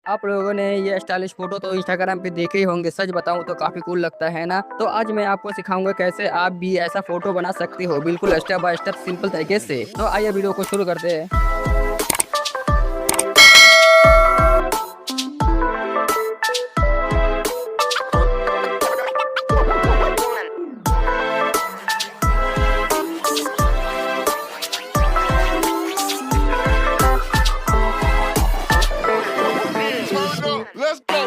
आप लोगों ने ये स्टाइलिश फोटो तो इंस्टाग्राम पे देखे ही होंगे। सच बताऊं तो काफी कूल लगता है ना। तो आज मैं आपको सिखाऊंगा कैसे आप भी ऐसा फोटो बना सकती हो, बिल्कुल स्टेप बाय स्टेप सिंपल तरीके से। तो आइए वीडियो को शुरू करते हैं। Let's go.